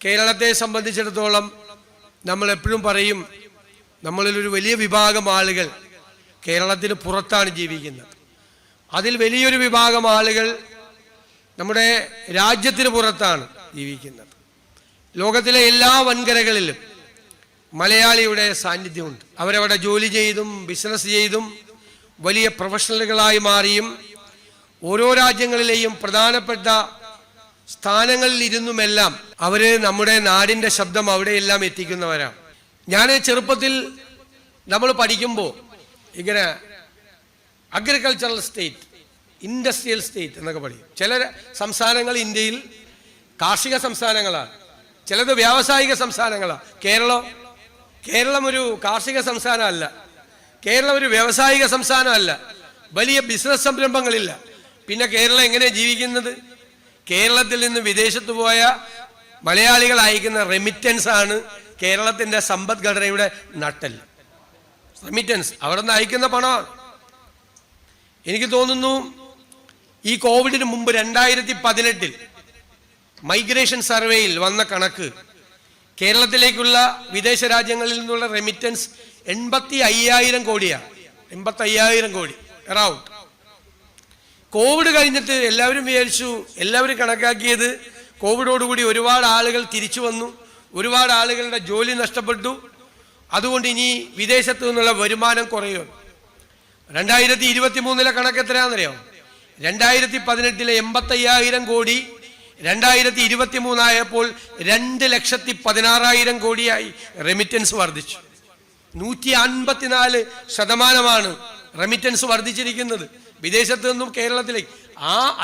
കേരളത്തെ സംബന്ധിച്ചിടത്തോളം നമ്മൾ എപ്പോഴും പറയും, നമ്മളിലൊരു വലിയ വിഭാഗം ആളുകൾ കേരളത്തിന് പുറത്താണ് ജീവിക്കുന്നത്. അതിൽ വലിയൊരു വിഭാഗം ആളുകൾ നമ്മുടെ രാജ്യത്തിന് പുറത്താണ് ജീവിക്കുന്നത്. ലോകത്തിലെ എല്ലാ വൻകരകളിലും മലയാളിയുടെ സാന്നിധ്യമുണ്ട്. അവരവിടെ ജോലി ചെയ്തും ബിസിനസ് ചെയ്തും വലിയ പ്രൊഫഷണലുകളായി മാറിയും ഓരോ രാജ്യങ്ങളിലെയും പ്രധാനപ്പെട്ട സ്ഥാനങ്ങളിൽ ഇരുന്നുമെല്ലാം അവർ നമ്മുടെ നാടിൻ്റെ ശബ്ദം അവിടെയെല്ലാം എത്തിക്കുന്നവരാണ്. ഞാൻ ചെറുപ്പത്തിൽ നമ്മൾ പഠിക്കുമ്പോൾ ഇങ്ങനെ അഗ്രികൾച്ചറൽ സ്റ്റേറ്റ്, ഇൻഡസ്ട്രിയൽ സ്റ്റേറ്റ് എന്നൊക്കെ പഠിക്കും. ചില സംസ്ഥാനങ്ങൾ ഇന്ത്യയിൽ കാർഷിക സംസ്ഥാനങ്ങളാണ്, ചിലത് വ്യാവസായിക സംസ്ഥാനങ്ങളാണ്. കേരളം ഒരു കാർഷിക സംസ്ഥാനമല്ല, കേരളം ഒരു വ്യാവസായിക സംസ്ഥാനമല്ല, വലിയ ബിസിനസ് സംരംഭങ്ങളില്ല. പിന്നെ കേരളം എങ്ങനെ ജീവിക്കുന്നത്? കേരളത്തിൽ നിന്ന് വിദേശത്ത് പോയ മലയാളികൾ അയക്കുന്ന റെമിറ്റൻസ് ആണ് കേരളത്തിൻ്റെ സമ്പദ്ഘടനയുടെ നട്ടെല്ല്. റെമിറ്റൻസ് അവിടെ നിന്ന് അയക്കുന്ന പണമാണ്. എനിക്ക് തോന്നുന്നു ഈ കോവിഡിന് മുമ്പ് 2018 മൈഗ്രേഷൻ സർവേയിൽ വന്ന കണക്ക് കേരളത്തിലേക്കുള്ള വിദേശ രാജ്യങ്ങളിൽ നിന്നുള്ള റെമിറ്റൻസ് 85,000 കോടിയാണ്. 85,000 കോടി അറൗണ്ട്. കോവിഡ് കഴിഞ്ഞിട്ട് എല്ലാവരും വിചാരിച്ചു, എല്ലാവരും കണക്കാക്കിയത് കോവിഡോടുകൂടി ഒരുപാട് ആളുകൾ തിരിച്ചു വന്നു, ഒരുപാട് ആളുകളുടെ ജോലി നഷ്ടപ്പെട്ടു, അതുകൊണ്ട് ഇനി വിദേശത്തു നിന്നുള്ള വരുമാനം കുറയും. 2023 കണക്ക് എത്രയാണെന്നറിയാം? 2018 85,000 കോടി 2023 ആയപ്പോൾ 2,16,000 കോടിയായി റെമിറ്റൻസ് വർദ്ധിച്ചു. 154% റെമിറ്റൻസ് വർദ്ധിച്ചിരിക്കുന്നത് വിദേശത്ത് നിന്നും കേരളത്തിലേക്ക്.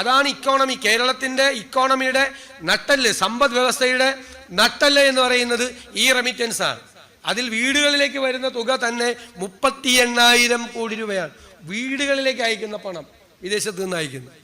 അതാണ് ഇക്കോണമി. കേരളത്തിൻ്റെ ഇക്കോണമിയുടെ നട്ടെല്ല്, സമ്പദ് വ്യവസ്ഥയുടെ നട്ടെല്ല് എന്ന് പറയുന്നത് ഈ റെമിറ്റൻസ് ആണ്. അതിൽ വീടുകളിലേക്ക് വരുന്ന തുക തന്നെ 38,000 കോടി രൂപയാണ്. വീടുകളിലേക്ക് അയക്കുന്ന പണം വിദേശത്ത് നിന്ന് അയക്കുന്നത്.